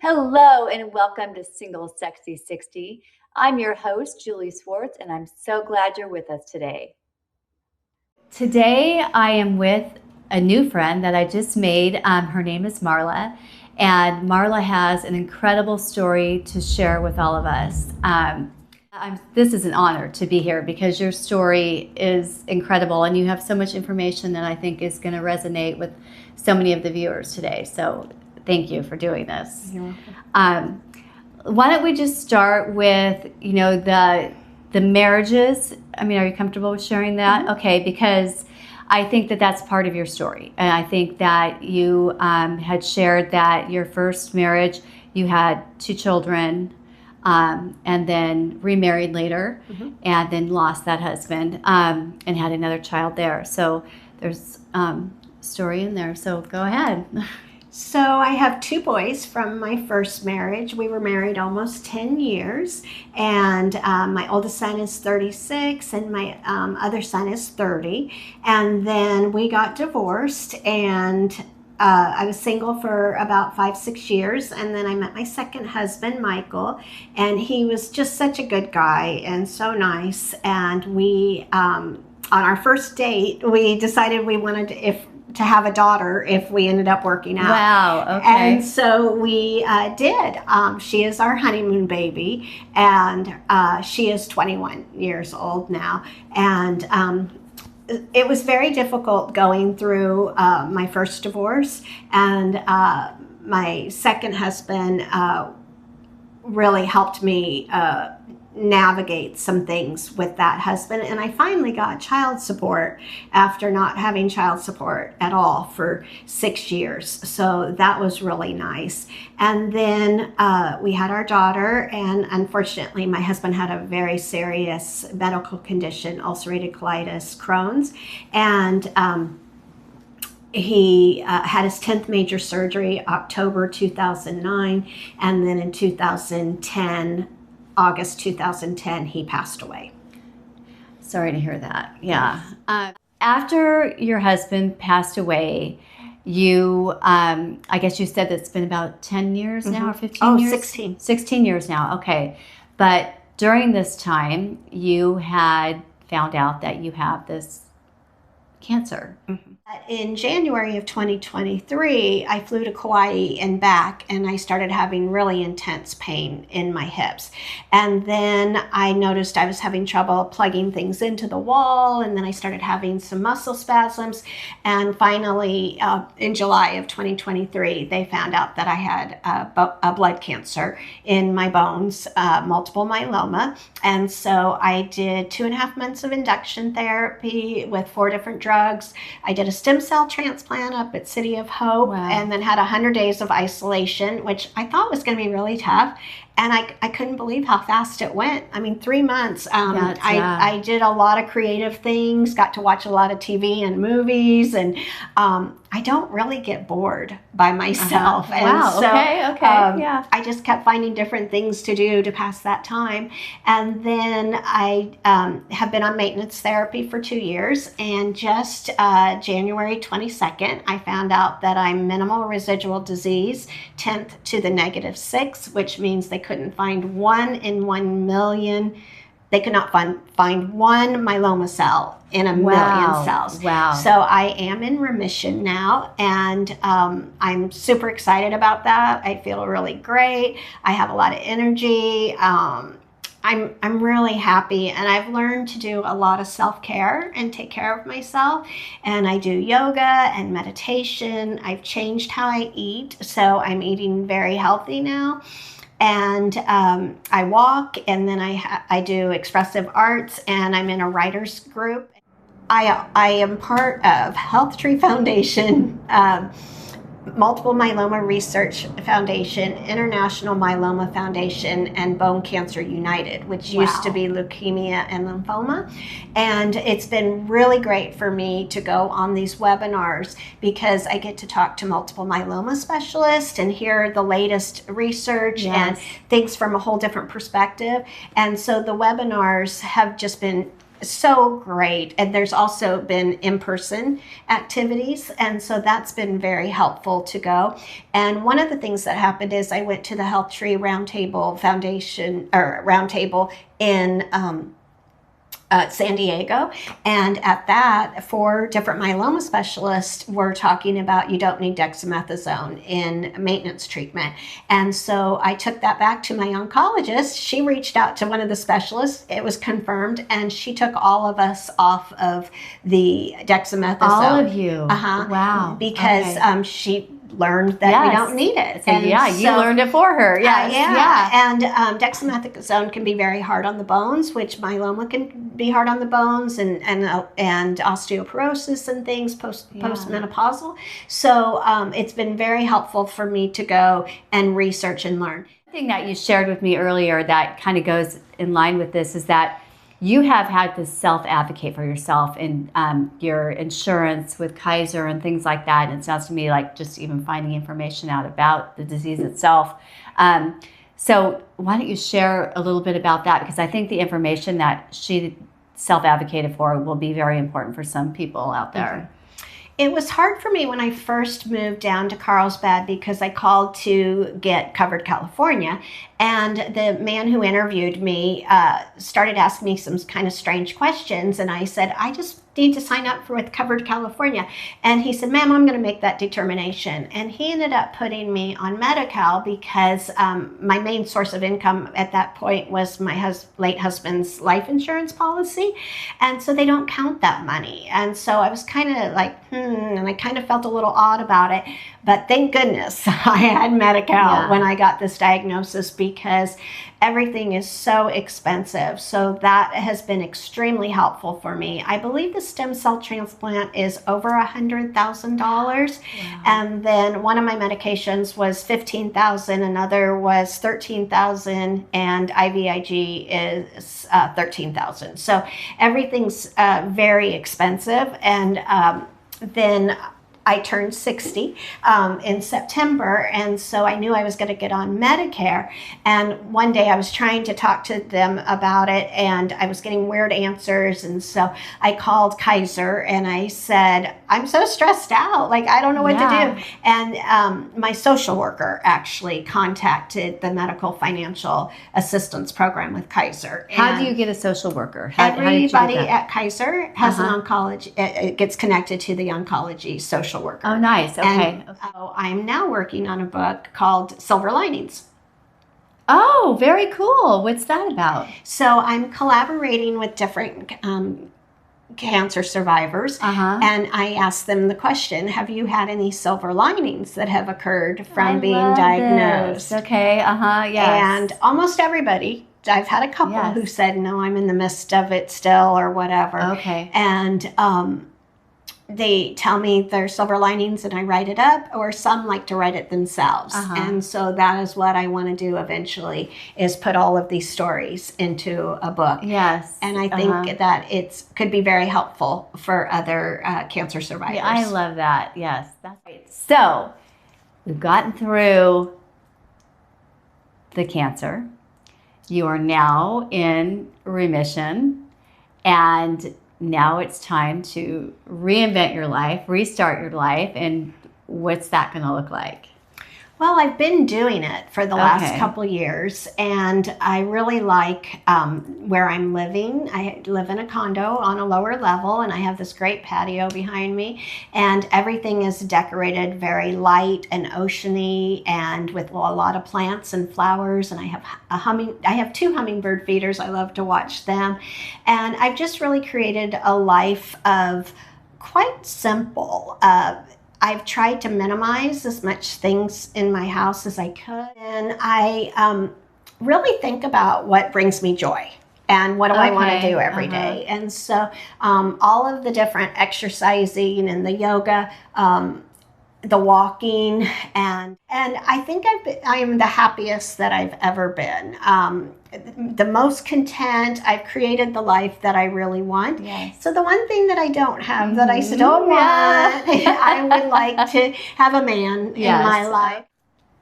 Hello and welcome to SingleSexy&Sixty. I'm your host, Julie Swartz, and I'm so glad you're with us today. Today I am with a new friend that I just made. Her name is Marla, and Marla has an incredible story to share with all of us. This is an honor to be here because your story is incredible and you have so much information that I think is going to resonate with so many of the viewers today. So thank you for doing this. You're welcome. Why don't we just start with, the marriages? I mean, are you comfortable with sharing that? Mm-hmm. Okay, because I think that that's part of your story. And I think that you had shared that your first marriage, you had 2 children, and then remarried later, and then lost that husband, and had another child there. So there's story in there. So go ahead. So I have 2 boys from my first marriage. We were married almost 10 years, and my oldest son is 36, and my other son is 30. And then we got divorced, and I was single for about 5-6 years, and then I met my second husband, Michael, and he was just such a good guy and so nice. And we, on our first date, we decided we wanted to have a daughter if we ended up working out. Wow, okay. And so we did. She is our honeymoon baby, and she is 21 years old now. And it was very difficult going through my first divorce, and my second husband really helped me navigate some things with that husband. And I finally got child support after not having child support at all for 6 years. So that was really nice. And then we had our daughter, and unfortunately my husband had a very serious medical condition, ulcerative colitis, Crohn's, and he had his 10th major surgery, October 2009, and then in 2010, August 2010, he passed away. Sorry to hear that. Yeah. After your husband passed away, you, I guess you said it's been about 10 years now, or 15 years? 16. 16 years now, okay. But during this time, you had found out that you have this cancer. In January of 2023, I flew to Kauai and back, and I started having really intense pain in my hips. And then I noticed I was having trouble plugging things into the wall, and then I started having some muscle spasms. And finally, in July of 2023, they found out that I had a blood cancer in my bones, multiple myeloma. And so I did 2.5 months of induction therapy with 4 different drugs. I did a stem cell transplant up at City of Hope. Wow. And then had 100 days of isolation, which I thought was going to be really tough. And I couldn't believe how fast it went. I mean, 3 months. I did a lot of creative things, got to watch a lot of TV and movies, and I don't really get bored by myself. And wow, so, okay, yeah. I just kept finding different things to do to pass that time. And then I have been on maintenance therapy for 2 years, and just January 22nd, I found out that I'm minimal residual disease, 10th to the -6, which means they couldn't find 1 in 1 million. They could not find 1 myeloma cell in a million cells. Wow. So I am in remission now, and I'm super excited about that. I feel really great. I have a lot of energy. I'm really happy, and I've learned to do a lot of self-care and take care of myself, and I do yoga and meditation. I've changed how I eat, so I'm eating very healthy now. And I walk, and then I do expressive arts, and I'm in a writers group. I am part of Health Tree Foundation, Multiple Myeloma Research Foundation, International Myeloma Foundation, and Bone Cancer United, which used to be leukemia and lymphoma. And it's been really great for me to go on these webinars because I get to talk to multiple myeloma specialists and hear the latest research and things from a whole different perspective. And so the webinars have just been so great. And there's also been in-person activities. And so that's been very helpful to go. And one of the things that happened is I went to the Health Tree Roundtable Foundation or Roundtable in San Diego. And at that, 4 different myeloma specialists were talking about you don't need dexamethasone in maintenance treatment. And so I took that back to my oncologist. She reached out to one of the specialists. It was confirmed. And she took all of us off of the dexamethasone. All of you? Uh-huh. Wow. Because she learned that we don't need it. So, you learned it for her. And dexamethasone can be very hard on the bones, which myeloma can be hard on the bones, and osteoporosis and things postmenopausal. So it's been very helpful for me to go and research and learn. The thing that you shared with me earlier that kind of goes in line with this is that you have had to self-advocate for yourself in your insurance with Kaiser and things like that. And it sounds to me like just even finding information out about the disease itself. So why don't you share a little bit about that? Because I think the information that she self-advocated for will be very important for some people out there. Mm-hmm. It was hard for me when I first moved down to Carlsbad because I called to get Covered California. And the man who interviewed me started asking me some kind of strange questions. And I said, I just need to sign up with Covered California. And he said, ma'am, I'm going to make that determination. And he ended up putting me on Medi-Cal because my main source of income at that point was my late husband's life insurance policy. And so they don't count that money. And so I was kind of like, and I kind of felt a little odd about it. But thank goodness I had Medi-Cal when I got this diagnosis, because everything is so expensive. So that has been extremely helpful for me. I believe the stem cell transplant is over $100,000. Wow. And then one of my medications was $15,000, another was $13,000, and IVIG is $13,000. So everything's very expensive. And then I turned 60 in September, and so I knew I was going to get on Medicare. And one day I was trying to talk to them about it, and I was getting weird answers. And so I called Kaiser, and I said, I'm so stressed out. Like, I don't know what to do. And my social worker actually contacted the Medical Financial Assistance Program with Kaiser. How do you get a social worker? Everybody at Kaiser has an oncology, it gets connected to the oncology social worker. Oh, nice. Okay. And so I'm now working on a book called Silver Linings. Oh, very cool. What's that about? So I'm collaborating with different cancer survivors, and I asked them the question, have you had any silver linings that have occurred from being diagnosed? This. Okay, yes. And almost everybody, I've had a couple who said, no, I'm in the midst of it still or whatever. Okay. And they tell me their silver linings and I write it up, or some like to write it themselves. And so that is what I want to do eventually, is put all of these stories into a book. Yes. And I think that it could be very helpful for other cancer survivors. Yeah, I love that. Yes, that's great. So we've gotten through the cancer. You are now in remission, and now it's time to reinvent your life, restart your life. And what's that going to look like? Well, I've been doing it for the last couple years, and I really like where I'm living. I live in a condo on a lower level, and I have this great patio behind me, and everything is decorated very light and oceany, and with a lot of plants and flowers. And I have 2 hummingbird feeders. I love to watch them, and I've just really created a life of quite simple. I've tried to minimize as much things in my house as I could. And I really think about what brings me joy and what do I want to do every day. And so all of the different exercising and the yoga, the walking, and I think I am the happiest that I've ever been. The most content. I've created the life that I really want. Yes. So the one thing that I don't have that I still want, I would like to have a man in my life.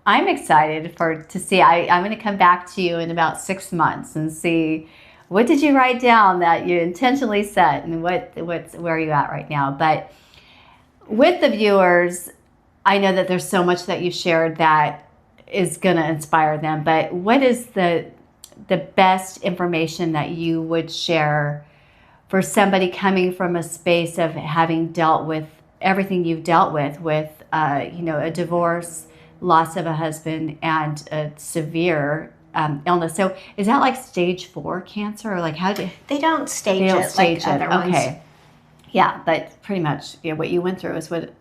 I'm excited to see. I'm going to come back to you in about 6 months and see what did you write down that you intentionally set, and where are you at right now? But with the viewers, I know that there's so much that you shared that is going to inspire them, but what is the best information that you would share for somebody coming from a space of having dealt with everything you've dealt with a divorce, loss of a husband, and a severe illness? So is that like stage 4 cancer, or like how do they don't stage it like other ones? Okay. Yeah, but pretty much what you went through is what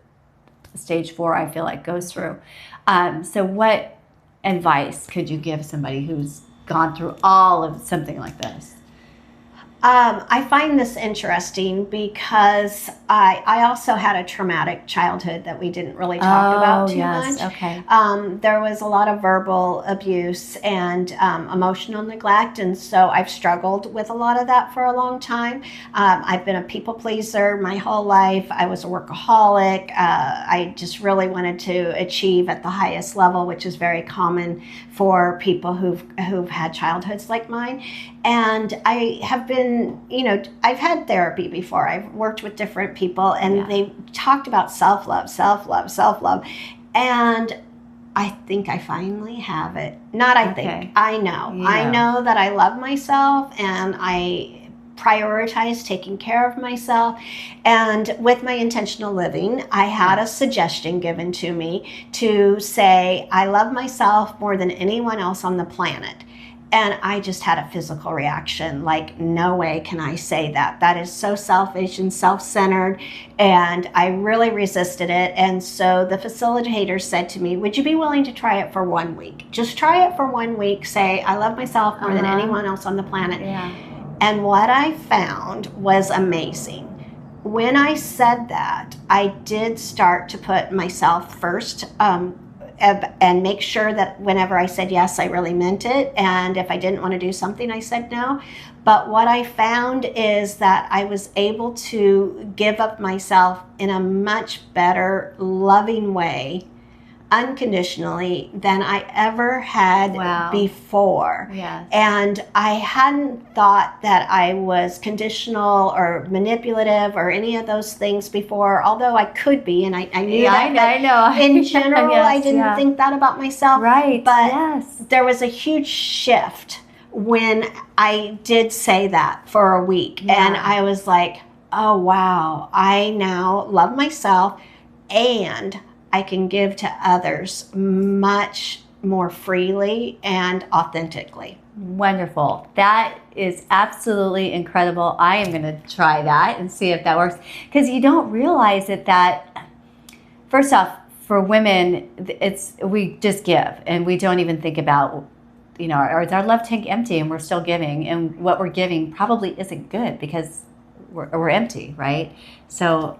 stage 4, I feel like, goes through. So what advice could you give somebody who's gone through all of something like this? I find this interesting because I also had a traumatic childhood that we didn't really talk about too much. Okay. There was a lot of verbal abuse and emotional neglect, and so I've struggled with a lot of that for a long time. I've been a people pleaser my whole life. I was a workaholic. I just really wanted to achieve at the highest level, which is very common for people who've had childhoods like mine. And I have been, I've had therapy before. I've worked with different people, and they talked about self-love. And I think I finally have it. I know. Yeah. I know that I love myself, and I prioritize taking care of myself. And with my intentional living, I had a suggestion given to me to say, I love myself more than anyone else on the planet. And I just had a physical reaction, like, no way can I say that. That is so selfish and self-centered, and I really resisted it. And so the facilitator said to me, would you be willing to try it for 1 week? Just try it for 1 week. Say, I love myself more than anyone else on the planet. Yeah. And what I found was amazing. When I said that, I did start to put myself first, and make sure that whenever I said yes, I really meant it. And if I didn't want to do something, I said no. But what I found is that I was able to give up myself in a much better, loving way, unconditionally, than I ever had before. Yes. And I hadn't thought that I was conditional or manipulative or any of those things before, although I could be, and I knew that. I know. In general, yes, I didn't think that about myself. Right. But there was a huge shift when I did say that for a week. Yeah. And I was like, oh, wow, I now love myself, and I can give to others much more freely and authentically. Wonderful. That is absolutely incredible. I am going to try that and see if that works. Because you don't realize that first off, for women, we just give, and we don't even think about, our love tank empty, and we're still giving, and what we're giving probably isn't good because we're empty, right? So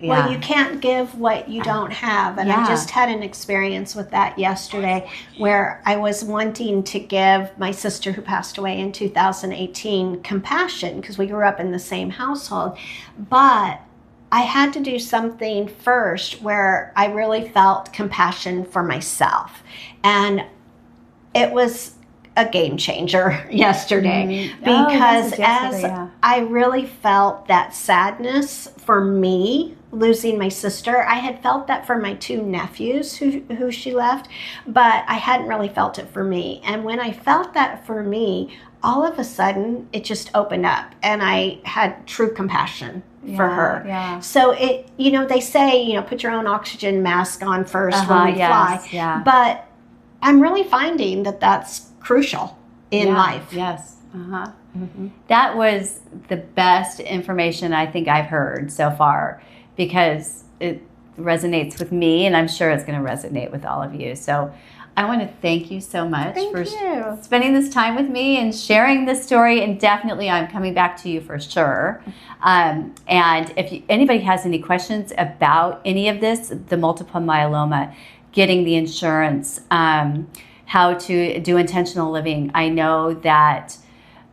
well, you can't give what you don't have. And I just had an experience with that yesterday, where I was wanting to give my sister, who passed away in 2018, compassion, because we grew up in the same household. But I had to do something first where I really felt compassion for myself. And it was a game changer yesterday, because I really felt that sadness for me losing my sister. I had felt that for my 2 nephews who she left, but I hadn't really felt it for me. And when I felt that for me, all of a sudden it just opened up, and I had true compassion for her. Yeah. So they say, put your own oxygen mask on first when we fly. Yeah. But I'm really finding that that's crucial in life. Yes. Mm-hmm. That was the best information I think I've heard so far, because it resonates with me, and I'm sure it's going to resonate with all of you. So I want to thank you so much for spending this time with me and sharing this story. And definitely I'm coming back to you for sure. And if anybody has any questions about any of this, the multiple myeloma, getting the insurance, how to do intentional living, I know that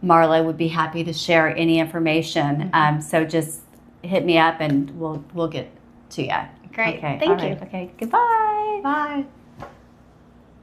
Marla would be happy to share any information. So just hit me up, and we'll get to you. Great. Okay. Thank you. Okay. Goodbye. Bye.